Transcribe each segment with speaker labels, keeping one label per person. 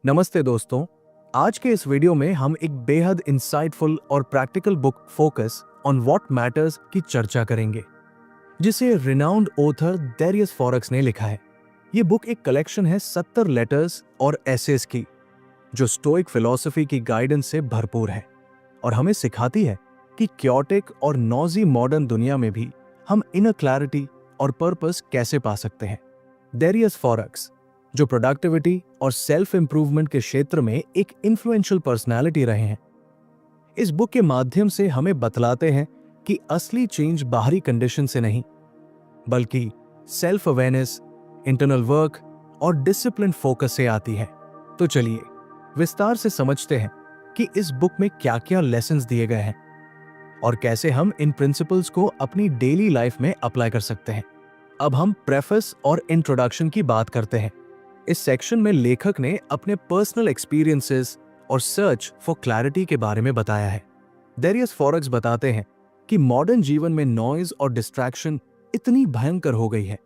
Speaker 1: नमस्ते दोस्तों। आज के इस वीडियो में हम एक बेहद इंसाइटफुल और practical book focus on what matters की चर्चा करेंगे, जिसे रिनाउंड ऑथर डेरियस फॉरेक्स ने लिखा है। ये बुक एक कलेक्शन है 70 लेटर्स और एसेस की, जो स्टोइक फिलॉसफी की गाइडेंस से भरपूर है और हमें सिखाती है कि क्योटिक और नॉजी मॉडर्न दुनिया में भी हम इनर क्लैरिटी और पर्पस कैसे पा सकते हैं। डेरियस फॉरेक्स, जो प्रोडक्टिविटी और सेल्फ इंप्रूवमेंट के क्षेत्र में एक इन्फ्लुएंशियल पर्सनालिटी रहे हैं, इस बुक के माध्यम से हमें बतलाते हैं कि असली चेंज बाहरी कंडीशन से नहीं, बल्कि सेल्फ अवेयरनेस, इंटरनल वर्क और डिसिप्लिन फोकस से आती है। तो चलिए विस्तार से समझते हैं कि इस बुक में क्या क्या लेसन्स दिए गए हैं और कैसे हम इन प्रिंसिपल्स को अपनी डेली लाइफ में अप्लाई कर सकते हैं। अब हम प्रेफेस और इंट्रोडक्शन की बात करते हैं। इस सेक्शन में लेखक ने अपने पर्सनल एक्सपीरियंसेस और सर्च फॉर क्लैरिटी के बारे में बताया है। डेरियस फॉरेक्स बताते हैं कि मॉडर्न जीवन में नॉइज और डिस्ट्रैक्शन इतनी भयंकर हो गई है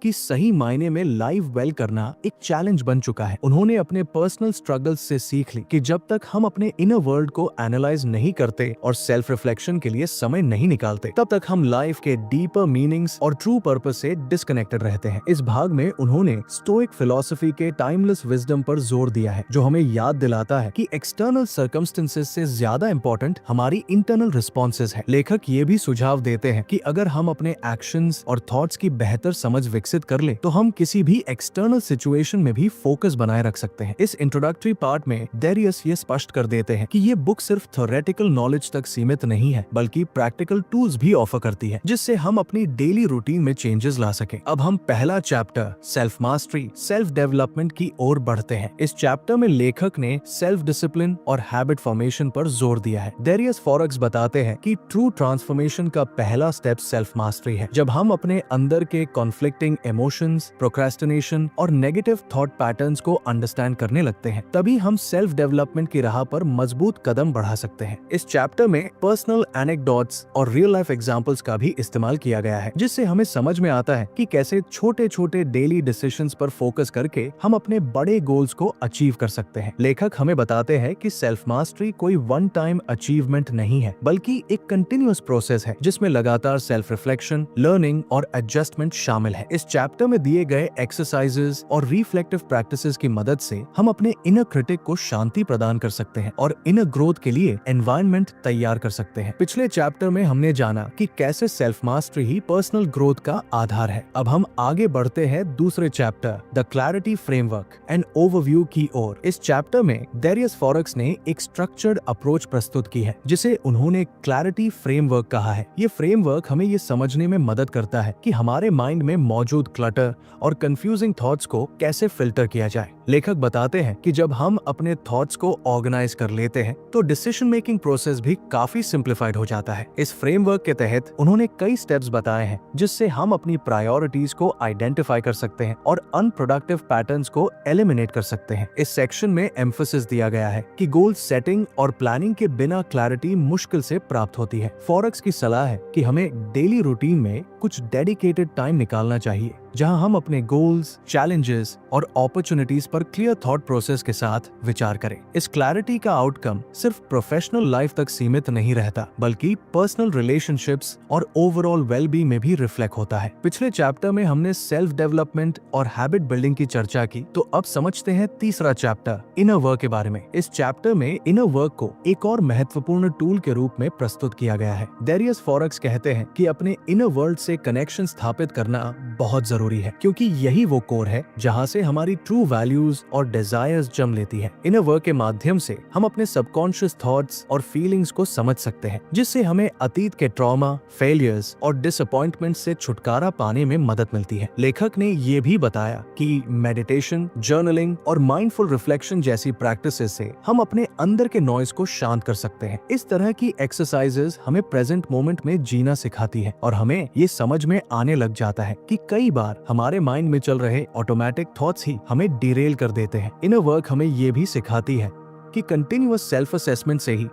Speaker 1: कि सही मायने में लाइफ वेल करना एक चैलेंज बन चुका है। उन्होंने अपने पर्सनल स्ट्रगल्स से सीख ली कि जब तक हम अपने इनर वर्ल्ड को एनालाइज नहीं करते और सेल्फ रिफ्लेक्शन के लिए समय नहीं निकालते, तब तक हम लाइफ के डीपर मीनिंग्स और ट्रू पर्पस से डिस्कनेक्टेड रहते हैं। इस भाग में उन्होंने स्टोइक फिलॉसफी के टाइमलेस विजडम पर जोर दिया है, जो हमें याद दिलाता है कि एक्सटर्नल सर्कमस्टेंसेस से ज्यादा इंपॉर्टेंट हमारी इंटरनल रिस्पॉन्सेज है। लेखक ये भी सुझाव देते हैं कि अगर हम अपने एक्शंस और थॉट्स की बेहतर समझ विकसित कर ले, तो हम किसी भी एक्सटर्नल सिचुएशन में भी फोकस बनाए रख सकते हैं। इस इंट्रोडक्टरी पार्ट में डेरियस ये स्पष्ट कर देते हैं कि ये बुक सिर्फ थ्योरेटिकल नॉलेज तक सीमित नहीं है, बल्कि प्रैक्टिकल टूल्स भी ऑफर करती है, जिससे हम अपनी डेली रूटीन में चेंजेस ला सके। अब हम पहला chapter self mastery, self development की ओर बढ़ते हैं। इस चैप्टर में लेखक ने सेल्फ डिसिप्लिन और हैबिट फॉर्मेशन पर जोर दिया है। डेरियस फॉरेक्स बताते हैं कि ट्रू ट्रांसफॉर्मेशन का पहला स्टेप सेल्फ मास्टरी है। जब हम अपने अंदर के कॉन्फ्लिक्टिंग इमोशंस, प्रोक्रेस्टिनेशन और नेगेटिव थॉट पैटर्न्स को अंडरस्टैंड करने लगते हैं, तभी हम सेल्फ डेवलपमेंट की राह पर मजबूत कदम बढ़ा सकते हैं। इस चैप्टर में पर्सनल एनेक्डोट्स और रियल लाइफ एग्जांपल्स का भी इस्तेमाल किया गया है, जिससे हमें समझ में आता है कि कैसे छोटे छोटे डेली डिसीजंस पर फोकस करके हम अपने बड़े गोल्स को अचीव कर सकते हैं। लेखक हमें बताते हैं कि सेल्फ मास्टरी कोई वन टाइम अचीवमेंट नहीं है, बल्कि एक कंटिन्यूअस प्रोसेस है, जिसमें लगातार सेल्फ रिफ्लेक्शन, लर्निंग और एडजस्टमेंट शामिल है। इस चैप्टर में दिए गए एक्सरसाइजेस और रिफ्लेक्टिव प्रैक्टिसेस की मदद से हम अपने इनर क्रिटिक को शांति प्रदान कर सकते हैं और इनर ग्रोथ के लिए एनवायरनमेंट तैयार कर सकते हैं। पिछले चैप्टर में हमने जाना कि कैसे सेल्फ मास्टरी ही पर्सनल ग्रोथ का आधार है। अब हम आगे बढ़ते हैं दूसरे chapter the clarity framework and overview की ओर। इस चैप्टर में डेरियस फॉरेक्स ने एक स्ट्रक्चर्ड अप्रोच प्रस्तुत की है, जिसे उन्होंने क्लैरिटी फ्रेमवर्क कहा है। ये फ्रेमवर्क हमें ये समझने में मदद करता है कि हमारे माइंड में मौजूद क्लटर और कंफ्यूजिंग थॉट्स को कैसे फिल्टर किया जाए। लेखक बताते हैं कि जब हम अपने थॉट्स को ऑर्गेनाइज कर लेते हैं, तो डिसीजन मेकिंग प्रोसेस भी काफी सिंप्लीफाइड हो जाता है। इस फ्रेमवर्क के तहत उन्होंने कई स्टेप्स बताए हैं, जिससे हम अपनी प्रायोरिटीज को आइडेंटिफाई कर सकते हैं और अनप्रोडक्टिव पैटर्न्स को एलिमिनेट कर सकते हैं। इस सेक्शन में एम्फेसिस दिया गया है कि गोल सेटिंग और प्लानिंग के बिना क्लैरिटी मुश्किल से प्राप्त होती है। फॉरेक्स की सलाह है कि हमें डेली रूटीन में कुछ डेडिकेटेड टाइम निकालना चाहिए, जहां हम अपने गोल्स, चैलेंजेस और अपॉर्चुनिटीज पर क्लियर थॉट प्रोसेस के साथ विचार करें। इस क्लैरिटी का आउटकम सिर्फ प्रोफेशनल लाइफ तक सीमित नहीं रहता, बल्कि पर्सनल रिलेशनशिप्स और ओवरऑल वेलबींग में भी रिफ्लेक्ट होता है। पिछले चैप्टर में हमने सेल्फ डेवलपमेंट और हैबिट बिल्डिंग की चर्चा की, तो अब समझते हैं तीसरा चैप्टर इनर वर्क के बारे में। इस चैप्टर में इनर वर्क को एक और महत्वपूर्ण टूल के रूप में प्रस्तुत किया गया है। डेरियस फॉरेक्स कहते हैं कि अपने इनर वर्ल्ड से कनेक्शन स्थापित करना बहुत जरूरी है, क्योंकि यही वो कोर है जहां से हमारी ट्रू वैल्यूज और डिजायर्स जन्म लेती है। इनर वर्क के माध्यम से हम अपने सबकॉन्शियस थॉट्स और फीलिंग्स को समझ सकते हैं, जिससे हमें अतीत के ट्रॉमा, फेलियर्स और डिसअपॉइंटमेंट से छुटकारा पाने में मदद मिलती है। लेखक ने ये भी बताया कि मेडिटेशन, जर्नलिंग और माइंडफुल रिफ्लेक्शन जैसी प्रैक्टिसेस से हम अपने अंदर के नॉइज को शांत कर सकते हैं। इस तरह की एक्सरसाइजेस हमें प्रेजेंट मोमेंट में जीना सिखाती है और हमें ये समझ में आने लग जाता है कि कई बार हमारे माइंड में चल रहे ऑटोमेटिक थॉट्स ही हमें डिरेल कर देते हैं। इनर वर्क हमें ये भी सिखाती है कि कंटिन्यूअस सेल्फ असेसमेंट से ही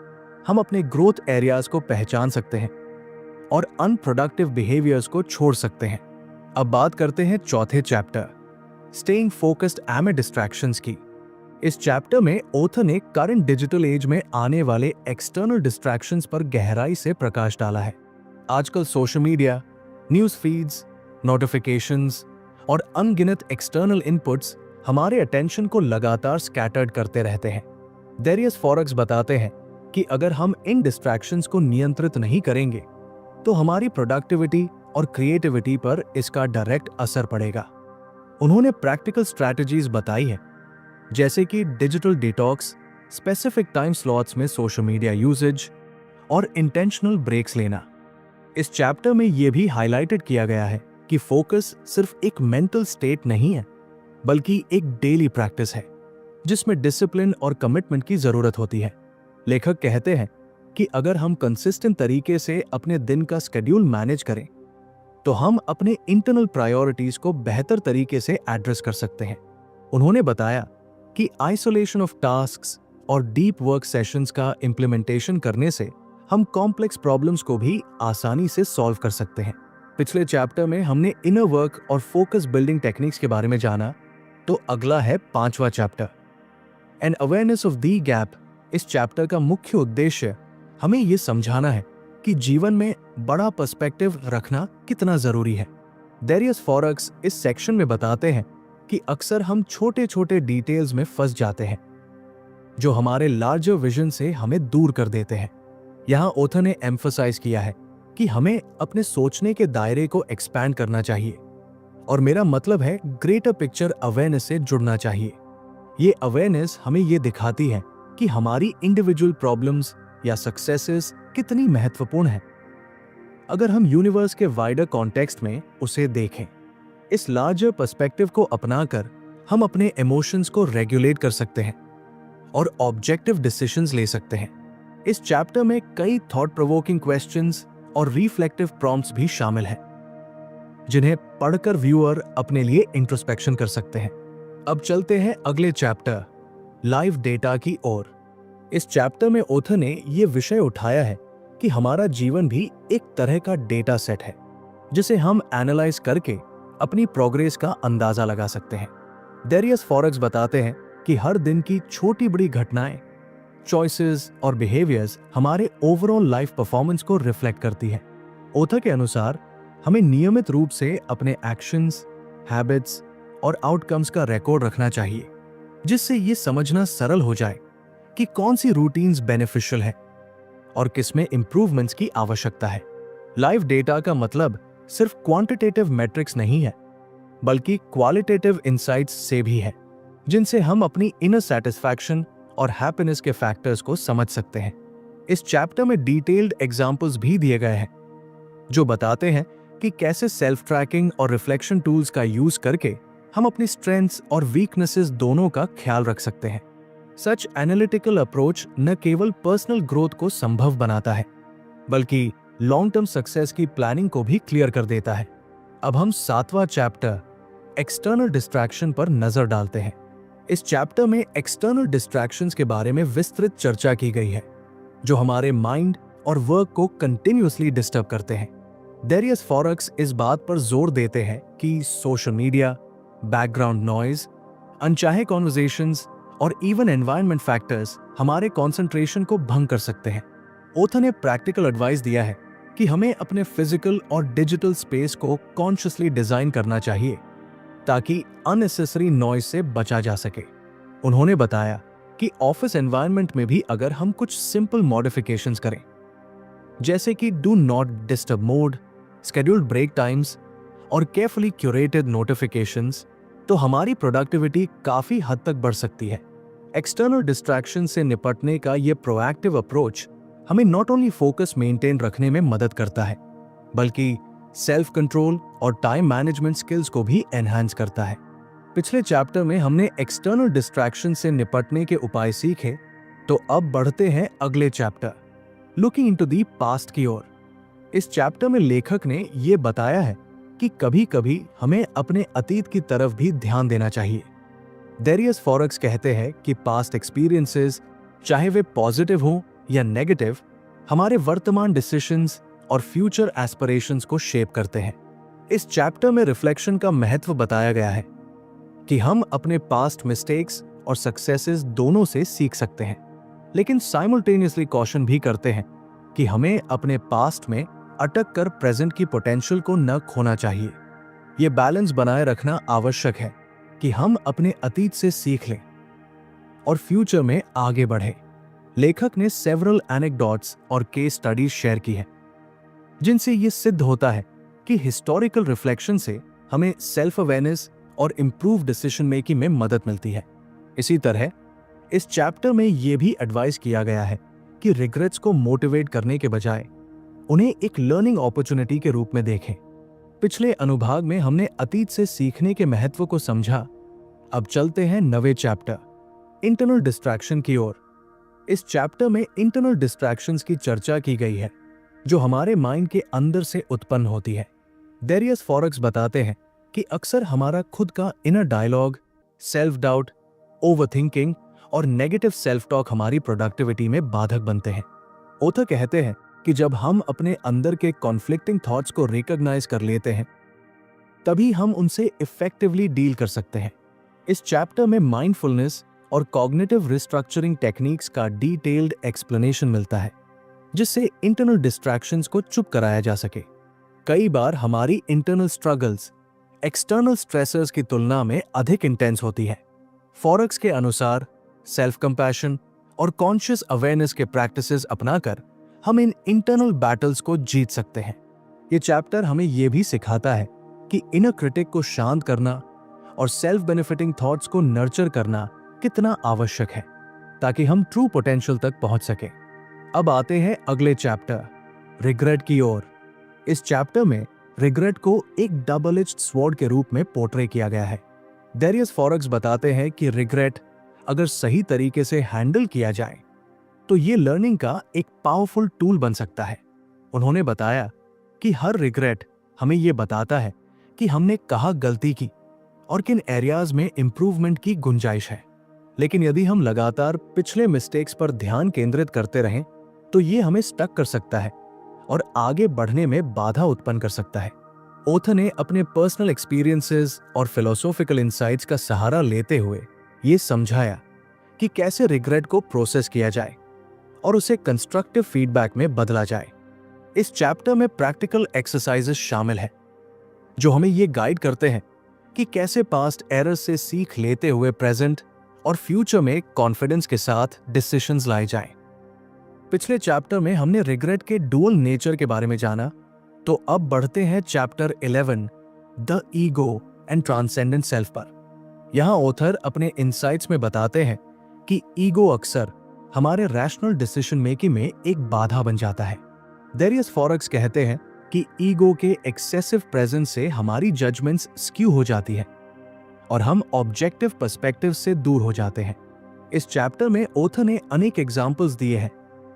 Speaker 1: हम अपने ग्रोथ एरियाज को पहचान सकते हैं और अनप्रोडक्टिव बिहेवियर्स को छोड़ सकते हैं। अब बात करते हैं चौथे चैप्टर स्टेइंग फोकस्ड एमिड डिस्ट्रैक्शंस की। इस चैप्टर में ऑथर ने करंट डिजिटल एज में आने वाले एक्सटर्नल डिस्ट्रैक्शंस पर गहराई से प्रकाश डाला है। आजकल social media, news feeds, notifications और अनगिनत एक्सटर्नल इनपुट्स हमारे अटेंशन को लगातार स्कैटर्ड करते रहते हैं। डेरियस फॉरेक्स बताते हैं कि अगर हम इन डिस्ट्रैक्शंस को नियंत्रित नहीं करेंगे तो हमारी प्रोडक्टिविटी और क्रिएटिविटी पर इसका डायरेक्ट असर पड़ेगा। उन्होंने प्रैक्टिकल स्ट्रैटेजीज बताई है, जैसे कि digital detox, specific time slots में सोशल मीडिया यूसेज और इंटेंशनल ब्रेक्स लेना। इस चैप्टर में यह भी हाईलाइटेड किया गया है कि फोकस सिर्फ एक मेंटल स्टेट नहीं है, बल्कि एक डेली प्रैक्टिस है जिसमें डिसिप्लिन और कमिटमेंट की जरूरत होती है। लेखक कहते हैं कि अगर हम कंसिस्टेंट तरीके से अपने दिन का शेड्यूल मैनेज करें तो हम अपने इंटरनल प्रायोरिटीज को बेहतर तरीके से एड्रेस कर सकते हैं। उन्होंने बताया कि आइसोलेशन ऑफ टास्क्स और डीप वर्क सेशंस का इंप्लीमेंटेशन करने से हम कॉम्प्लेक्स प्रॉब्लम्स को भी आसानी से सॉल्व कर सकते हैं। पिछले चैप्टर में हमने इनर वर्क और फोकस बिल्डिंग टेक्निक्स के बारे में जाना, तो अगला है 5वां chapter, an awareness of the gap. इस चैप्टर का मुख्य उद्देश्य हमें यह समझाना है कि जीवन में बड़ा पर्सपेक्टिव रखना कितना जरूरी है। डेरियस फॉरेक्स इस सेक्शन में बताते हैं कि अक्सर हम छोटे छोटे डिटेल्स में फंस जाते हैं जो हमारे लार्जर विजन से हमें दूर कर देते हैं। यहां ऑथर ने एम्फसाइज किया है कि हमें अपने सोचने के दायरे को एक्सपैंड करना चाहिए, और मेरा मतलब है ग्रेटर पिक्चर अवेयरनेस से जुड़ना चाहिए। ये अवेयरनेस हमें ये दिखाती है कि हमारी इंडिविजुअल प्रॉब्लम्स या सक्सेसेस कितनी महत्वपूर्ण है अगर हम यूनिवर्स के वाइडर कॉन्टेक्स्ट में उसे देखें। इस लार्जर पर्सपेक्टिव को अपनाकर हम अपने इमोशंस को रेगुलेट कर सकते हैं और ऑब्जेक्टिव डिसीजंस ले सकते हैं। इस चैप्टर में कई थॉट प्रोवोकिंग क्वेश्चंस और रिफ्लेक्टिव प्रॉम्प्ट्स भी शामिल हैं, जिन्हें पढ़कर व्यूअर अपने लिए इंट्रोस्पेक्शन कर सकते हैं। अब चलते हैं अगले चैप्टर, लाइव डेटा की ओर। इस चैप्टर में ऑथर ने यह विषय उठाया है कि हमारा जीवन भी एक तरह का डेटा सेट है जिसे हम एनालाइज करके अपनी प्रोग्रेस का अंदाजा लगा सकते हैं। डेरियस फॉरेक्स बताते हैं कि हर दिन की छोटी बड़ी घटनाएं, चॉइसेस और बिहेवियर्स हमारे ओवरऑल लाइफ परफॉर्मेंस को रिफ्लेक्ट करती है। ऑथर के अनुसार हमें नियमित रूप से अपने एक्शंस, हैबिट्स और आउटकम्स का रिकॉर्ड रखना चाहिए, जिससे ये समझना सरल हो जाए कि कौन सी रूटीन्स बेनिफिशियल है और किसमें इंप्रूवमेंट्स की आवश्यकता है। लाइव डेटा का मतलब सिर्फ क्वांटिटेटिव मैट्रिक्स नहीं है, बल्कि क्वालिटेटिव इनसाइट्स से भी है, जिनसे हम अपनी इनर सैटिस्फैक्शन और हैप्पीनेस के फैक्टर्स को समझ सकते हैं। इस चैप्टर में डिटेल्ड एग्जाम्पल्स भी दिए गए हैं जो बताते हैं कि कैसे सेल्फ ट्रैकिंग और रिफ्लेक्शन टूल्स का यूज करके हम अपनी स्ट्रेंथ्स और वीकनेसेस दोनों का ख्याल रख सकते हैं। सच एनालिटिकल अप्रोच न केवल पर्सनल ग्रोथ को संभव बनाता है, बल्कि लॉन्ग टर्म सक्सेस की प्लानिंग को भी क्लियर कर देता है। अब हम 7वां चैप्टर, एक्सटर्नल डिस्ट्रैक्शन पर नजर डालते हैं। इस चैप्टर में एक्सटर्नल डिस्ट्रैक्शंस के बारे में विस्तृत चर्चा की गई है, जो हमारे माइंड और वर्क को कंटिन्यूअसली डिस्टर्ब करते हैं। डेरियस फॉरेक्स इस बात पर जोर देते हैं कि सोशल मीडिया, बैकग्राउंड नॉइज, अनचाहे कॉन्वर्सेशंस और इवन एनवायरनमेंट फैक्टर्स हमारे कंसंट्रेशन को भंग कर सकते हैं। ऑथर ने प्रैक्टिकल एडवाइस दिया है कि हमें अपने फिजिकल और डिजिटल स्पेस को कॉन्शियसली डिजाइन करना चाहिए ताकि अननेसेसरी नॉइज से बचा जा सके। उन्होंने बताया कि ऑफिस एनवायरनमेंट में भी अगर हम कुछ सिंपल मॉडिफिकेशंस करें, जैसे कि do not disturb mode, scheduled break times और केयरफुली क्यूरेटेड नोटिफिकेशंस, तो हमारी प्रोडक्टिविटी काफी हद तक बढ़ सकती है। एक्सटर्नल डिस्ट्रैक्शन से निपटने का यह प्रोएक्टिव अप्रोच हमें नॉट ओनली फोकस मेंटेन रखने में मदद करता है, बल्कि सेल्फ कंट्रोल और टाइम मैनेजमेंट स्किल्स को भी एनहांस करता है। पिछले चैप्टर में हमने एक्सटर्नल डिस्ट्रैक्शन से निपटने के उपाय सीखे, तो अब बढ़ते हैं अगले chapter, looking into the past की ओर। इस चैप्टर में लेखक ने यह बताया है कि कभी-कभी हमें अपने अतीत की तरफ भी ध्यान देना चाहिए। डेरियस फॉरेक्स कहते हैं कि पास्ट एक्सपीरियंसेस, चाहे वे पॉजिटिव हों या नेगेटिव, हमारे वर्तमान डिसीजंस और फ्यूचर एस्पिरेशंस को शेप करते हैं। इस चैप्टर में रिफ्लेक्शन का महत्व बताया गया है कि हम अपने पास्ट मिस्टेक्स और सक्सेसेस दोनों से सीख सकते हैं, लेकिन साइमल्टेनियसली कॉशन भी करते हैं कि हमें अपने पास्ट में अटक कर प्रेजेंट की पोटेंशियल को न खोना चाहिए। ये बैलेंस बनाए रखना आवश्यक है कि हम अपने अतीत से सीख लें और फ्यूचर में आगे बढ़े। लेखक ने सेवरल एनेक्डोट्स और केस स्टडीज शेयर की है जिनसे ये सिद्ध होता है कि हिस्टोरिकल रिफ्लेक्शन से हमें सेल्फ अवेयरनेस और इंप्रूव डिसीजन मेकिंग में मदद मिलती है। इसी तरह इस चैप्टर में यह भी एडवाइस किया गया है कि रिग्रेट्स को मोटिवेट करने के बजाय उन्हें एक लर्निंग अपॉर्चुनिटी के रूप में देखें। पिछले अनुभाग में हमने अतीत से सीखने के महत्व को समझा। अब चलते हैं नवे चैप्टर इंटरनल डिस्ट्रैक्शन की ओर। इस चैप्टर में इंटरनल डिस्ट्रैक्शंस की चर्चा की गई है जो हमारे माइंड के अंदर से उत्पन्न होती है। डेरियस फॉरेक्स बताते हैं कि अक्सर हमारा खुद का inner dialogue, self doubt, overthinking और नेगेटिव सेल्फ टॉक हमारी प्रोडक्टिविटी में बाधक बनते हैं। ओथर कहते हैं कि जब हम अपने अंदर के कॉन्फ्लिक्टिंग थॉट्स को रिकॉग्नाइज कर लेते हैं तभी हम उनसे इफेक्टिवली डील कर सकते हैं। इस चैप्टर में माइंडफुलनेस और कॉग्निटिव रिस्ट्रक्चरिंग टेक्निक्स का डिटेल्ड एक्सप्लेनेशन मिलता है जिससे इंटरनल डिस्ट्रैक्शंस को चुप कराया जा सके। कई बार हमारी इंटरनल स्ट्रगल्स एक्सटर्नल स्ट्रेसर्स की तुलना में अधिक इंटेंस होती है। फॉरेक्स के अनुसार सेल्फ कंपैशन और कॉन्शियस अवेयरनेस के प्रैक्टिसेस अपनाकर हम इन इंटरनल बैटल्स को जीत सकते हैं। ये चैप्टर हमें यह भी सिखाता है कि इनर क्रिटिक को शांत करना और सेल्फ बेनिफिटिंग थॉट्स को नर्चर करना कितना आवश्यक है ताकि हम ट्रू पोटेंशियल तक पहुंच सके। अब आते हैं अगले चैप्टर रिग्रेट की ओर। इस चैप्टर में रिग्रेट को एक डबल एज्ड स्वॉर्ड के रूप में पोर्ट्रे किया गया है। डेरियस फॉरेक्स बताते हैं कि रिग्रेट अगर सही तरीके से हैंडल किया जाए तो ये लर्निंग का एक पावरफुल टूल बन सकता है। उन्होंने बताया कि हर रिग्रेट हमें ये बताता है कि हमने कहाँ गलती की और किन एरियाज में इंप्रूवमेंट की गुंजाइश है। लेकिन यदि हम लगातार पिछले मिस्टेक्स पर ध्यान केंद्रित करते रहें तो ये हमें स्टक कर सकता है और आगे बढ़ने में बाधा उत्पन्न कर सकता है। ओथर ने अपने पर्सनल एक्सपीरियंसेस और फिलोसॉफिकल इंसाइट्स का सहारा लेते हुए ये समझाया कि कैसे रिग्रेट को प्रोसेस किया जाए और उसे कंस्ट्रक्टिव फीडबैक में बदला जाए। इस चैप्टर में प्रैक्टिकल एक्सरसाइजेस शामिल हैं जो हमें ये गाइड करते हैं कि कैसे पास्ट एरर्स से सीख लेते हुए प्रेजेंट और फ्यूचर में कॉन्फिडेंस के साथ डिसीजंस लाए जाएं। पिछले चैप्टर में हमने रिग्रेट के डुअल नेचर के बारे में जाना, तो अब बढ़ते हैं chapter 11 the ego and transcendent self पर। यहां ऑथर अपने इनसाइट्स में बताते हैं कि ईगो अक्सर हमारे रैशनल डिसीजन मेकिंग में एक बाधा बन जाता है। डेरियस फॉरेक्स कहते हैं कि ईगो के एक्सेसिव प्रेजेंस से हमारी जजमेंट्स स्क्यू हो जाती है और हम ऑब्जेक्टिव पर्सपेक्टिव से दूर हो जाते हैं। इस चैप्टर में ऑथर ने अनेक एग्जाम्पल्स दिए हैं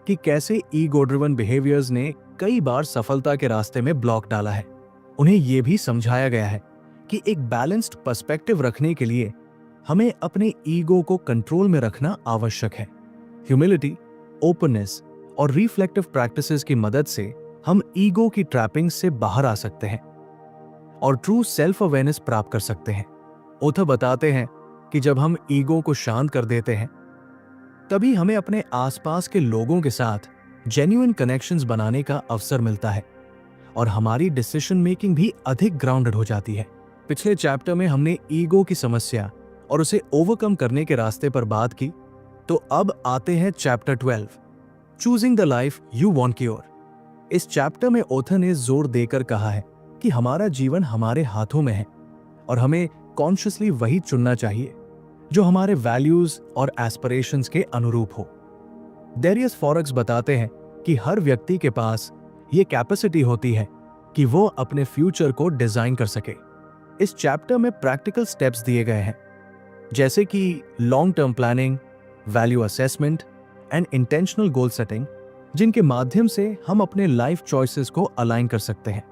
Speaker 1: कि कैसे ईगो ड्रिवन बिहेवियर्स ने कई बार सफलता के रास्ते में ब्लॉक डाला है। उन्हें यह भी समझाया गया है कि एक बैलेंस्ड पर्सपेक्टिव रखने के लिए हमें अपने ईगो को कंट्रोल में रखना आवश्यक है। ह्यूमिलिटी, ओपननेस और रिफ्लेक्टिव प्रैक्टिसेस की मदद से हम ईगो की ट्रैपिंग से बाहर आ सकते हैं और ट्रू सेल्फ अवेयरनेस प्राप्त कर सकते हैं। ऑथर बताते हैं कि जब हम ईगो को शांत कर देते हैं तभी हमें अपने आसपास के लोगों के साथ जेन्युइन कनेक्शंस बनाने का अवसर मिलता है और हमारी डिसीजन मेकिंग भी अधिक ग्राउंडेड हो जाती है। पिछले चैप्टर में हमने ईगो की समस्या और उसे ओवरकम करने के रास्ते पर बात की, तो अब आते हैं chapter 12 choosing the life you want की ओर। इस चैप्टर में ऑथर ने जोर देकर कहा है कि हमारा जीवन हमारे हाथों में है और हमें कॉन्शियसली वही चुनना चाहिए जो हमारे वैल्यूज और एस्पिरेशंस के अनुरूप हो। डेरियस फॉरेक्स बताते हैं कि हर व्यक्ति के पास ये कैपेसिटी होती है कि वो अपने फ्यूचर को डिजाइन कर सके। इस चैप्टर में प्रैक्टिकल स्टेप्स दिए गए हैं जैसे कि long term planning, value assessment and intentional goal setting, जिनके माध्यम से हम अपने लाइफ चॉइसेस को अलाइन कर सकते हैं।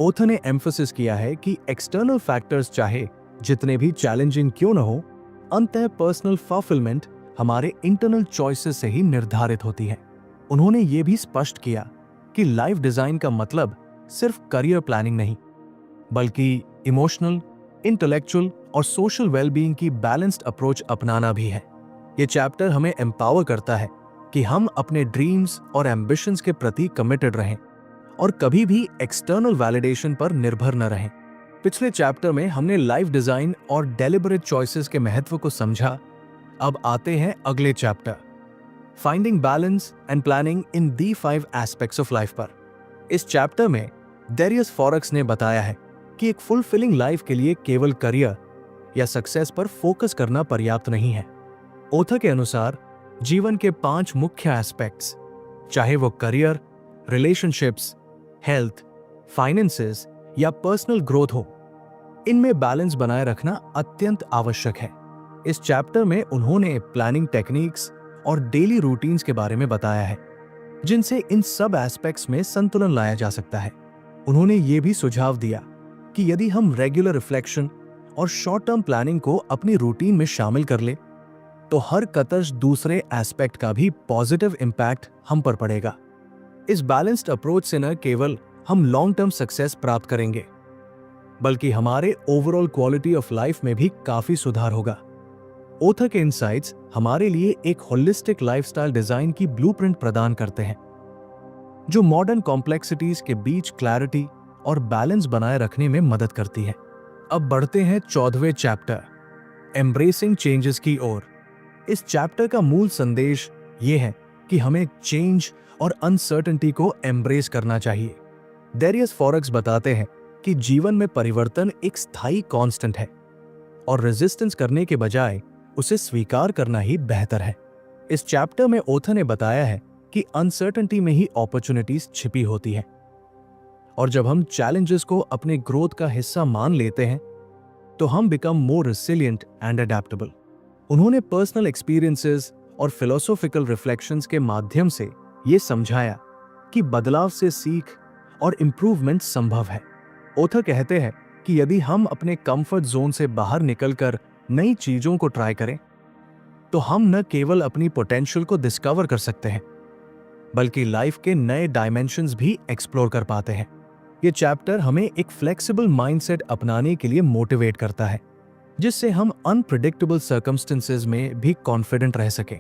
Speaker 1: ऑथर ने एम्फसिस किया है कि एक्सटर्नल फैक्टर्स चाहे जितने भी चैलेंजिंग क्यों न हो, अंततः पर्सनल फुलफिलमेंट हमारे इंटरनल चॉइसेस से ही निर्धारित होती है। उन्होंने ये भी स्पष्ट किया कि लाइफ डिजाइन का मतलब सिर्फ करियर प्लानिंग नहीं, बल्कि इमोशनल, इंटेलेक्चुअल और सोशल वेलबीइंग की बैलेंस्ड अप्रोच अपनाना भी है। ये चैप्टर हमें एम्पावर करता है कि हम अपने ड्रीम्स और एम्बिशंस के प्रति कमिटेड रहें और कभी भी एक्सटर्नल वैलिडेशन पर निर्भर न रहें। पिछले चैप्टर में हमने लाइफ डिजाइन और डेलिबरेट चॉइसेस के महत्व को समझा। अब आते हैं अगले chapter, finding balance and planning in the 5 aspects of life पर। इस चैप्टर में डेरियस फॉरेक्स ने बताया है कि एक फुलफिलिंग लाइफ के लिए केवल करियर या सक्सेस पर फोकस करना पर्याप्त नहीं है। ऑथर के अनुसार जीवन के 5 मुख्य एस्पेक्ट्स, चाहे वो करियर, रिलेशनशिप्स, हेल्थ, फाइनेंसेस या पर्सनल ग्रोथ हो, इनमें बैलेंस बनाए रखना अत्यंत आवश्यक है। इस चैप्टर में उन्होंने प्लानिंग टेक्निक्स और डेली रूटीन्स के बारे में बताया है, जिनसे इन सब एस्पेक्ट्स में संतुलन लाया जा सकता है। उन्होंने ये भी सुझाव दिया कि यदि हम रेगुलर रिफ्लेक्शन और शॉर्ट टर्म प्लानिंग को अपनी रूटीन में शामिल कर ले, तो हर कतरज दूसरे एस्पेक्ट का भी पॉजिटिव इंपैक्ट हम पर पड़ेगा। इस बैलेंस्ड अप्रोच से न केवल हम लॉन्ग टर्म सक्सेस प्राप्त करेंगे, बल्कि हमारे ओवरऑल क्वालिटी ऑफ लाइफ में भी काफी सुधार होगा। ऑथर के इनसाइट्स हमारे लिए एक होलिस्टिक लाइफस्टाइल डिजाइन की ब्लूप्रिंट प्रदान करते हैं, जो मॉडर्न कॉम्प्लेक्सिटीज के बीच क्लैरिटी और बैलेंस बनाए रखने में मदद करती है। अब बढ़ते हैं 14वें चैप्टर, एम्ब्रेसिंग चेंजेस की ओर। इस चैप्टर का मूल संदेश ये है कि हमें चेंज और अनसर्टेनिटी को एम्ब्रेस करना चाहिए। डेरियस फॉरेक्स बताते हैं कि जीवन में परिवर्तन एक स्थायी कांस्टेंट है और रेजिस्टेंस करने के बजाय उसे स्वीकार करना ही बेहतर है। इस चैप्टर में ऑथर ने बताया है कि अनसर्टेनिटी में ही अपॉर्चुनिटीज छिपी होती है, और जब हम चैलेंजेस को अपने ग्रोथ का हिस्सा मान लेते हैं तो हम become more resilient and adaptable. उन्होंने पर्सनल एक्सपीरियंसेस और फिलोसॉफिकल रिफ्लेक्शंस के माध्यम से ये समझाया कि बदलाव से सीख और इंप्रूवमेंट संभव है। ऑथर कहते हैं कि यदि हम अपने कंफर्ट जोन से बाहर निकलकर नई चीजों को ट्राई करें, तो हम न केवल अपनी पोटेंशियल को डिस्कवर कर सकते हैं, बल्कि लाइफ के नए डायमेंशंस भी एक्सप्लोर कर पाते हैं। ये चैप्टर हमें एक फ्लेक्सिबल माइंडसेट अपनाने के लिए मोटिवेट करता है, जिससे हम अनप्रेडिक्टेबल सर्कमस्टेंसेस में भी कॉन्फिडेंट रह सकें।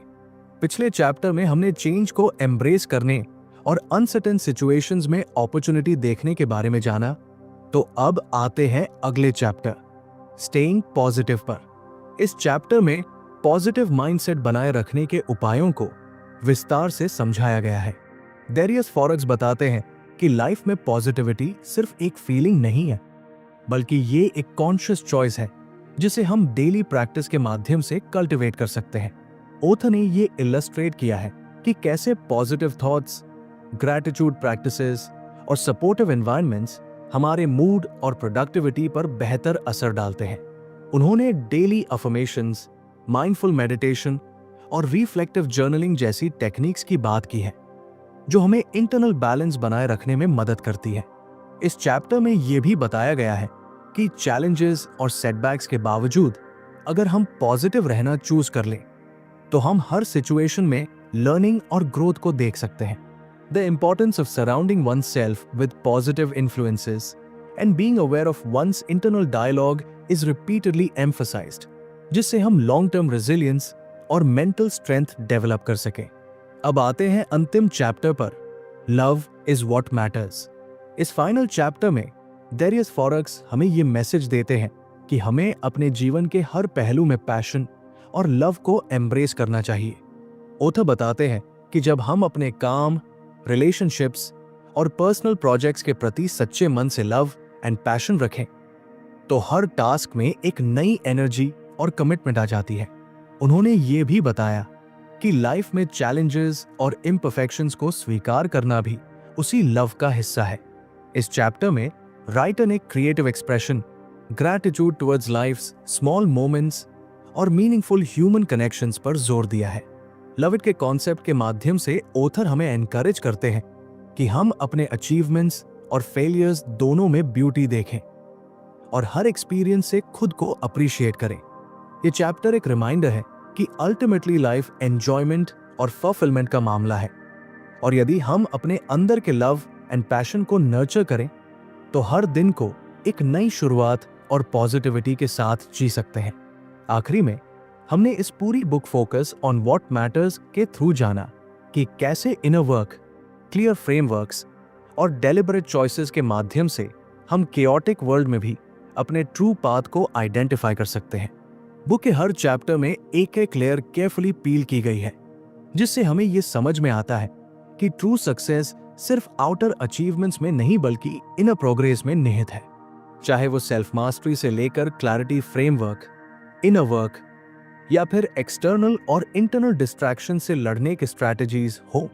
Speaker 1: पिछले चैप्टर में हमने चेंज को एम्ब्रेस करने और अनसर्टेन सिचुएशंस में अपॉर्चुनिटी देखने के बारे में जाना। तो अब आते हैं अगले चैप्टर, स्टेइंग पॉजिटिव पर। इस चैप्टर में पॉजिटिव माइंडसेट बनाए रखने के उपायों को विस्तार से समझाया गया है। डेरियस फॉरेक्स बताते हैं कि लाइफ में पॉजिटिविटी सिर्फ एक फीलिंग नहीं है, बल्कि ये एक कॉन्शियस चॉइस है जिसे हम डेली प्रैक्टिस के माध्यम से कल्टिवेट कर सकते हैं। ऑथर ने ये इलस्ट्रेट किया है कि कैसे पॉजिटिव थॉट्स, ग्रैटिट्यूड प्रैक्टिसेस और सपोर्टिव एनवायरनमेंट्स हमारे मूड और प्रोडक्टिविटी पर बेहतर असर डालते हैं। उन्होंने डेली अफर्मेशंस, माइंडफुल मेडिटेशन और रिफ्लेक्टिव जर्नलिंग जैसी टेक्निक्स की बात की है, जो हमें इंटरनल बैलेंस बनाए रखने में मदद करती है। इस चैप्टर में यह भी बताया गया है कि चैलेंजेस और सेटबैक्स के बावजूद अगर हम पॉजिटिव रहना चूज कर लें, तो हम हर सिचुएशन में लर्निंग और ग्रोथ को देख सकते हैं। The importance of surrounding oneself with positive influences and being aware of one's internal dialogue is repeatedly emphasized, जिससे हम लॉन्ग टर्म रेजिलियंस और मेंटल स्ट्रेंथ डेवलप कर सकें। अब आते हैं अंतिम चैप्टर पर, लव इज व्हाट मैटर्स। इस फाइनल चैप्टर में डेरियस फॉरेक्स हमें ये मैसेज देते हैं कि हमें अपने जीवन के हर पहलू में पैशन और लव को एम्ब्रेस करना चाहिए। ऑथर बताते हैं कि जब हम अपने काम, रिलेशनशिप्स और पर्सनल प्रोजेक्ट्स के प्रति सच्चे मन से लव एंड पैशन रखें, तो हर टास्क में एक नई एनर्जी और कमिटमेंट आ जाती है। उन्होंने ये भी बताया कि लाइफ में चैलेंजेस और इम्परफेक्शंस को स्वीकार करना भी उसी लव का हिस्सा है। इस चैप्टर में राइटर ने creative expression, gratitude towards life's small moments और मीनिंगफुल ह्यूमन कनेक्शंस पर जोर दिया है। लव इट के कॉन्सेप्ट के माध्यम से ऑथर हमें एनकरेज करते हैं कि हम अपने अचीवमेंट्स और फेलियर्स दोनों में ब्यूटी देखें और हर एक्सपीरियंस से खुद को अप्रिशिएट करें। ये चैप्टर एक रिमाइंडर है कि अल्टीमेटली लाइफ एंजॉयमेंट और फुलफिलमेंट का मामला है, और यदि हम अपने अंदर के लव एंड पैशन को नर्चर करें, तो हर दिन को एक नई शुरुआत और पॉजिटिविटी के साथ जी सकते हैं। आखिरी में हमने इस पूरी book focus on what matters के थ्रू जाना कि कैसे इनर वर्क, क्लियर फ्रेमवर्क्स और डेलिबरेट चॉइसेस के माध्यम से हम केओटिक वर्ल्ड में भी अपने ट्रू पाथ को आइडेंटिफाई कर सकते हैं। बुक के हर चैप्टर में एक एक लेयर केयरफुली पील की गई है, जिससे हमें यह समझ में आता है कि ट्रू सक्सेस सिर्फ आउटर अचीवमेंट्स में नहीं बल्कि इनर प्रोग्रेस में निहित है। चाहे वो सेल्फ मास्टरी से लेकर क्लैरिटी फ्रेमवर्क, इनर वर्क या फिर एक्सटर्नल और इंटरनल डिस्ट्रैक्शन से लड़ने की स्ट्रैटेजीज हो,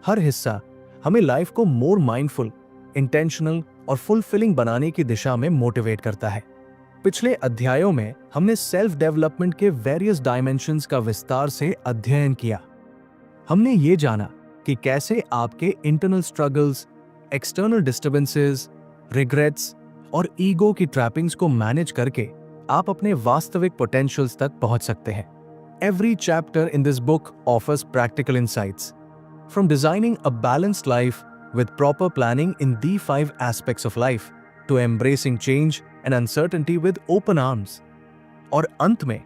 Speaker 1: हर हिस्सा हमें लाइफ को मोर माइंडफुल, इंटेंशनल और फुलफिलिंग बनाने की दिशा में मोटिवेट करता है। पिछले अध्यायों में हमने सेल्फ डेवलपमेंट के वेरियस डायमेंशंस का विस्तार से अध्ययन किया। हमने ये जाना कि कैसे आपके internal struggles, external disturbances, regrets और ईगो की ट्रैपिंग्स को मैनेज करके आप अपने वास्तविक पोटेंशियल्स तक पहुंच सकते हैं। Every chapter in this book offers practical insights, from designing a balanced life with proper planning in the 5 aspects of life to embracing change and uncertainty with open arms. और अंत में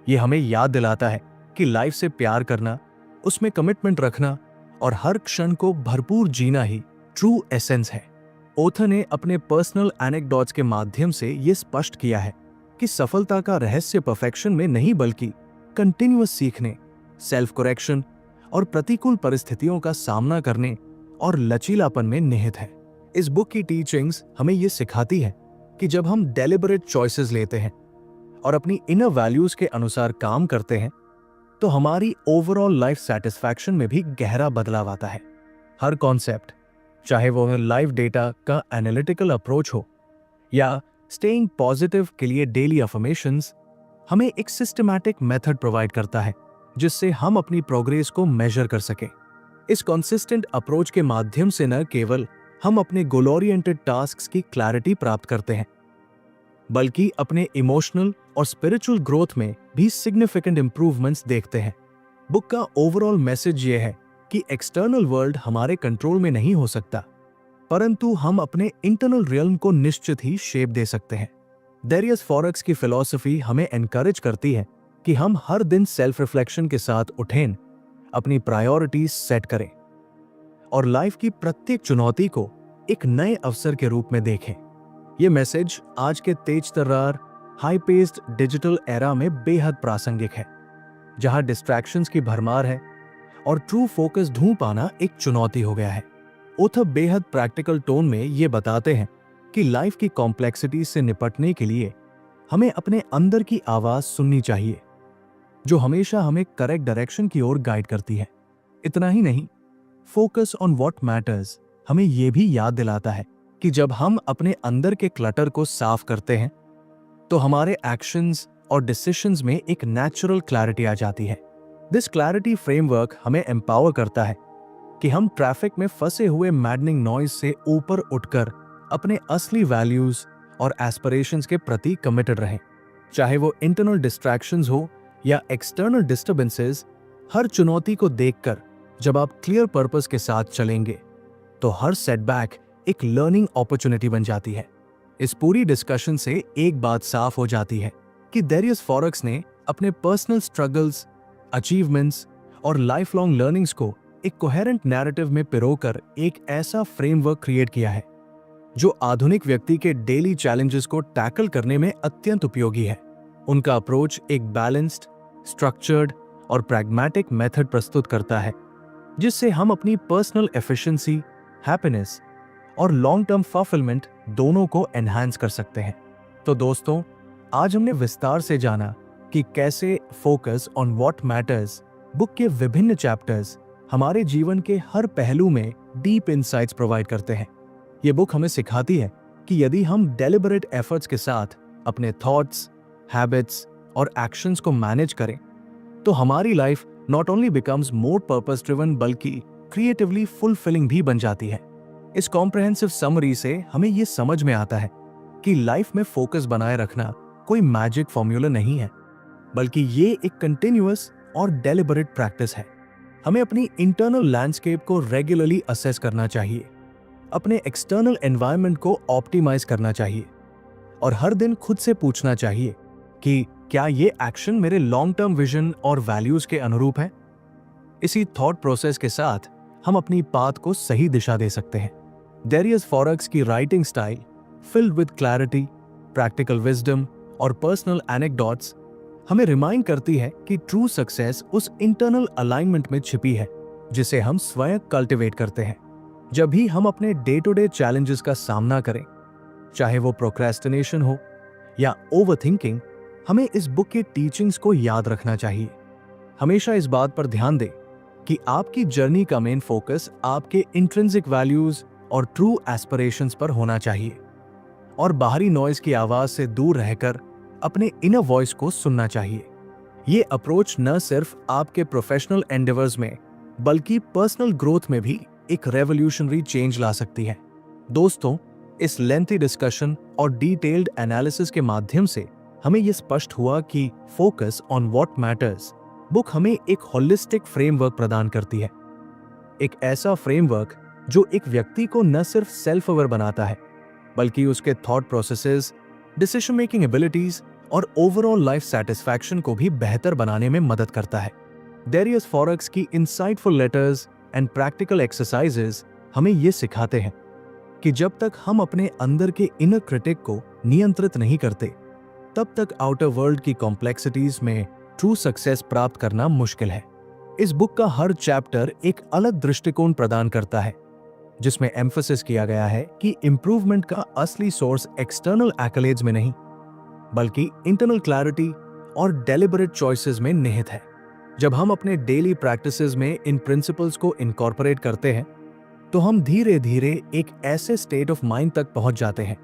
Speaker 1: ये हमें याद दिलाता है कि लाइफ से प्यार करना, उसमें कमिटमेंट रखना और हर क्षण को भरपूर जीना ही ट्रू एसेंस है। ऑथर ने अपने पर्सनल एनेक्डोट्स के माध्यम से ये स्पष्ट किया है कि सफलता का रहस्य परफेक्शन में नहीं बल्कि कंटिन्यूअस सीखने, सेल्फ करेक्शन और प्रतिकूल परिस्थितियों का सामना करने और लचीलापन में निहित है। इस बुक की टीचिंग्स हमें ये सिखाती है कि जब हम डेलिबरेट चॉइसेस लेते हैं और अपनी इनर वैल्यूज के अनुसार काम करते हैं, तो हमारी ओवरऑल लाइफ सैटिस्फैक्शन में भी गहरा बदलाव आता है। हर कॉन्सेप्ट, चाहे वो लाइफ डेटा का एनालिटिकल अप्रोच हो या स्टेइंग पॉजिटिव के लिए डेली अफर्मेशंस, हमें एक सिस्टमैटिक मेथड प्रोवाइड करता है जिससे हम अपनी प्रोग्रेस को मेजर कर सकें। इस कंसिस्टेंट अप्रोच के माध्यम से न केवल हम अपने गोल ओरिएंटेड टास्क्स की क्लैरिटी प्राप्त करते हैं, बल्कि अपने इमोशनल और स्पिरिचुअल ग्रोथ में भी सिग्निफिकेंट इंप्रूवमेंट्स देखते हैं। बुक का ओवरऑल मैसेज ये है कि एक्सटर्नल वर्ल्ड हमारे कंट्रोल में नहीं हो सकता, परंतु हम अपने इंटरनल रियल्म को निश्चित ही शेप दे सकते हैं। डेरियस फॉरेक्स की फिलॉसफी हमें एनकरेज करती है कि हम हर दिन सेल्फ रिफ्लेक्शन के साथ उठें, अपनी प्रायोरिटीज सेट करें और लाइफ की प्रत्येक चुनौती को एक नए अवसर के रूप में देखें। यह मैसेज आज के तेज तर्रार, हाई पेस्ड डिजिटल एरा में बेहद प्रासंगिक है, जहां डिस्ट्रैक्शंस की भरमार है और ट्रू फोकस ढूंढ पाना एक चुनौती हो गया है। ऑथर बेहद प्रैक्टिकल टोन में ये बताते हैं कि लाइफ की कॉम्प्लेक्सिटी से निपटने के लिए हमें अपने अंदर की आवाज सुननी चाहिए, जो हमेशा हमें करेक्ट डायरेक्शन की ओर गाइड करती है। इतना ही नहीं, फोकस ऑन व्हाट मैटर्स हमें यह भी याद दिलाता है कि जब हम अपने अंदर के क्लटर को साफ करते हैं, तो हमारे एक्शंस और डिसीजंस में एक नेचुरल क्लैरिटी आ जाती है। दिस क्लैरिटी फ्रेमवर्क हमें एम्पावर करता है कि हम ट्रैफिक में फंसे हुए मैडनिंग नॉइज से ऊपर उठकर अपने असली वैल्यूज और एस्पिरेशंस के प्रति कमिटेड रहें। चाहे वो इंटरनल डिस्ट्रैक्शंस हो या एक्सटर्नल डिस्टर्बेंसेस, हर चुनौती को देखकर जब आप क्लियर पर्पस के साथ चलेंगे, तो हर सेटबैक एक लर्निंग अपॉर्चुनिटी बन जाती है। इस पूरी डिस्कशन से एक बात साफ हो जाती है कि डेरियस फॉरेक्स ने अपने पर्सनल स्ट्रगल्स, अचीवमेंट्स और लाइफ लॉन्ग लर्निंग्स को एक कोहेरेंट नैरेटिव में पिरोकर एक ऐसा फ्रेमवर्क क्रिएट किया है जो आधुनिक व्यक्ति के डेली चैलेंजेस को टैकल करने में अत्यंत उपयोगी है। उनका अप्रोच एक बैलेंस्ड, स्ट्रक्चर्ड और प्रैग्मैटिक मेथड प्रस्तुत करता है, जिससे हम अपनी पर्सनल एफिशिएंसी, हैप्पीनेस और लॉन्ग टर्म फुलफिलमेंट दोनों को एनहांस कर सकते हैं। तो दोस्तों, आज हमने विस्तार से जाना कि कैसे focus on what matters book के विभिन्न चैप्टर्स हमारे जीवन के हर पहलू में डीप इनसाइट्स प्रोवाइड करते हैं। ये बुक हमें सिखाती है कि यदि हम डेलिबरेट एफर्ट्स के साथ अपने थॉट्स, हैबिट्स और एक्शंस को मैनेज करें, तो हमारी life not only becomes more purpose driven बल्कि क्रिएटिवली फुलफिलिंग भी बन जाती है। इस कॉम्प्रिहेंसिव समरी से हमें ये समझ में आता है कि लाइफ में फोकस बनाए रखना कोई मैजिक फॉर्मूला नहीं है, बल्कि ये एक कंटिन्यूअस और डेलिबरेट प्रैक्टिस है। हमें अपनी इंटरनल लैंडस्केप को रेगुलरली असेस करना चाहिए, अपने एक्सटर्नल एनवायरनमेंट को ऑप्टिमाइज करना चाहिए और हर दिन खुद से पूछना चाहिए कि क्या ये एक्शन मेरे लॉन्ग टर्म विजन और वैल्यूज के अनुरूप है। इसी थॉट प्रोसेस के साथ हम अपनी पाथ को सही दिशा दे सकते हैं। डेरियस फॉरेक्स की writing style filled with clarity, practical wisdom और पर्सनल एनेक्डोट्स हमें रिमाइंड करती है कि ट्रू सक्सेस उस इंटरनल अलाइनमेंट में छिपी है जिसे हम स्वयं कल्टिवेट करते हैं। जब भी हम अपने डे टू डे चैलेंजेस का सामना करें, चाहे वो प्रोक्रेस्टिनेशन हो या ओवरथिंकिंग, हमें इस बुक की टीचिंग्स को याद रखना चाहिए। हमेशा इस बात पर ध्यान दें कि आपकी जर्नी का मेन फोकस आपके इंट्रिंसिक वैल्यूज और ट्रू एस्पिरेशंस पर होना चाहिए और बाहरी नॉइज की आवाज से दूर रहकर अपने इनर वॉइस को सुनना चाहिए। ये अप्रोच न सिर्फ आपके प्रोफेशनल एंडेवर्स में बल्कि पर्सनल ग्रोथ में भी एक रेवोल्यूशनरी चेंज ला सकती है। दोस्तों, इस लेंथी डिस्कशन और डिटेल्ड एनालिसिस के माध्यम से हमें यह स्पष्ट हुआ कि focus on what matters book हमें एक होलिस्टिक फ्रेमवर्क प्रदान करती है। एक ऐसा फ्रेमवर्क जो एक व्यक्ति को न सिर्फ सेल्फ अवेयर बनाता है बल्कि उसके thought processes, decision making abilities और ओवरऑल लाइफ सेटिस्फैक्शन को भी बेहतर बनाने में मदद करता है। डेरियस फॉरेक्स की insightful letters and practical exercises हमें ये सिखाते हैं कि जब तक हम अपने अंदर के इनर क्रिटिक को नियंत्रित नहीं करते, तब तक आउटर वर्ल्ड की कॉम्प्लेक्सिटीज में ट्रू सक्सेस प्राप्त करना मुश्किल है। इस बुक का हर चैप्टर एक अलग दृष्टिकोण प्रदान करता है, जिसमें एम्फसिस किया गया है कि इंप्रूवमेंट का असली सोर्स एक्सटर्नल एक्कलेड्स में नहीं बल्कि इंटरनल क्लैरिटी और डेलिबरेट चॉइसेस में निहित है। जब हम अपने डेली प्रैक्टिसेस में इन प्रिंसिपल्स को इनकॉर्पोरेट करते हैं, तो हम धीरे धीरे एक ऐसे स्टेट ऑफ माइंड तक पहुंच जाते हैं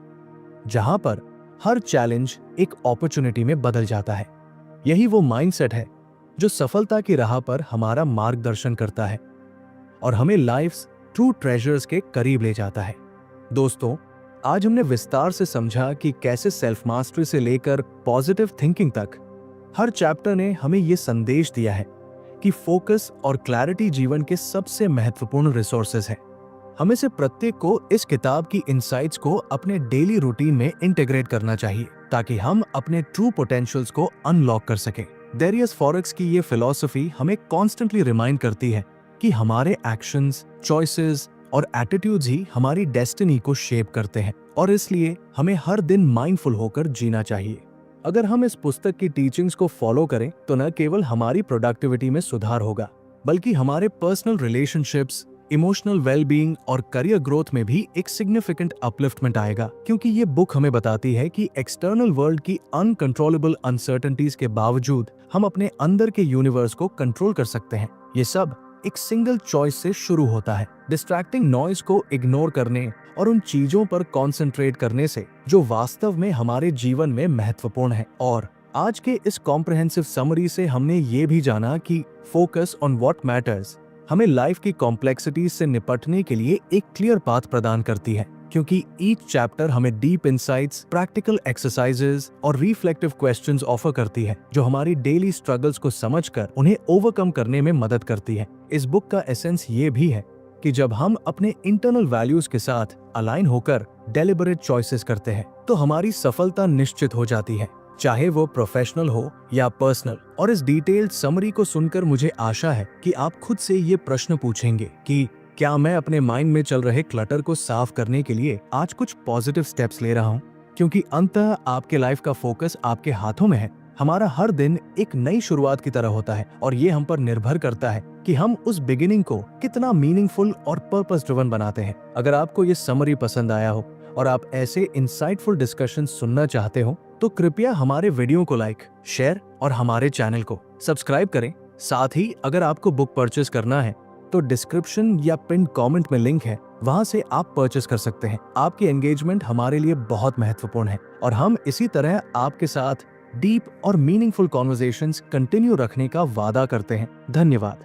Speaker 1: जहां पर हर चैलेंज एक अपॉर्चुनिटी में बदल जाता है। यही वो माइंडसेट है जो सफलता की राह पर हमारा मार्गदर्शन करता है और हमें लाइफ्स ट्रू ट्रेजर्स के करीब ले जाता है। दोस्तों, आज हमने विस्तार से समझा कि कैसे सेल्फ मास्टरी से लेकर पॉजिटिव थिंकिंग तक हर चैप्टर ने हमें यह संदेश दिया है कि फोकस और क्लैरिटी जीवन के सबसे महत्वपूर्ण रिसोर्सेज हैं। हमें से प्रत्येक को इस किताब की इंसाइट्स को अपने डेली रूटीन में इंटीग्रेट करना चाहिए ताकि हम अपने ट्रू पोटेंशियल्स को अनलॉक कर सकें। डेरियस फॉरेक्स की ये फिलॉसफी हमें कॉन्स्टेंटली रिमाइंड करती है कि हमारे एक्शंस, चॉइसेस और एटीट्यूड्स ही हमारी डेस्टिनी को शेप करते हैं और इसलिए हमें हर दिन माइंडफुल होकर जीना चाहिए। अगर हम इस पुस्तक की टीचिंग्स को फॉलो करें तो न केवल हमारी प्रोडक्टिविटी में सुधार होगा बल्कि हमारे पर्सनल रिलेशनशिप्स, इमोशनल वेलबीइंग और करियर ग्रोथ में भी एक सिग्निफिकेंट अपलिफ्टमेंट आएगा, क्योंकि ये बुक हमें बताती है कि एक्सटर्नल वर्ल्ड की अनकंट्रोलेबल अनसर्टेनिटीज के बावजूद हम अपने अंदर के यूनिवर्स को कंट्रोल कर सकते हैं। ये सब एक सिंगल चॉइस से शुरू होता है, डिस्ट्रैक्टिंग नॉइज को इग्नोर करने और उन चीजों पर कंसंट्रेट करने से जो वास्तव में हमारे जीवन में महत्वपूर्ण है। और आज के इस कॉम्प्रिहेंसिव समरी से हमने ये भी जाना कि फोकस ऑन व्हाट मैटर्स हमें लाइफ की कॉम्प्लेक्सिटीज से निपटने के लिए एक क्लियर पाथ प्रदान करती है, क्योंकि ईच चैप्टर हमें डीप इंसाइट्स, प्रैक्टिकल एक्सरसाइजेस और रिफ्लेक्टिव क्वेश्चंस ऑफर करती है जो हमारी डेली स्ट्रगल्स को समझकर उन्हें ओवरकम करने में मदद करती है। इस बुक का एसेंस ये भी है कि जब हम अपने इंटरनल वैल्यूज के साथ अलाइन होकर डेलिबरेट चॉइसेस करते हैं तो हमारी सफलता निश्चित हो जाती है, चाहे वो प्रोफेशनल हो या पर्सनल। और इस डिटेल्ड समरी को सुनकर मुझे आशा है कि आप खुद से ये प्रश्न पूछेंगे कि क्या मैं अपने माइंड में चल रहे क्लटर को साफ करने के लिए आज कुछ पॉजिटिव स्टेप्स ले रहा हूँ, क्योंकि अंततः आपके लाइफ का फोकस आपके हाथों में है। हमारा हर दिन एक नई शुरुआत की तरह होता है और ये हम पर निर्भर करता है कि हम उस बिगिनिंग को कितना मीनिंगफुल और पर्पस ड्रिवन बनाते हैं। अगर आपको ये समरी पसंद आया हो और आप ऐसे इंसाइटफुल डिस्कशन सुनना चाहते हो तो कृपया हमारे वीडियो को लाइक, शेयर और हमारे चैनल को सब्सक्राइब करें। साथ ही अगर आपको बुक परचेस करना है तो डिस्क्रिप्शन या पिन कमेंट में लिंक है, वहां से आप परचेस कर सकते हैं। आपकी एंगेजमेंट हमारे लिए बहुत महत्वपूर्ण है और हम इसी तरह आपके साथ डीप और मीनिंगफुल कॉन्वर्सेशंस कंटिन्यू रखने का वादा करते हैं। धन्यवाद।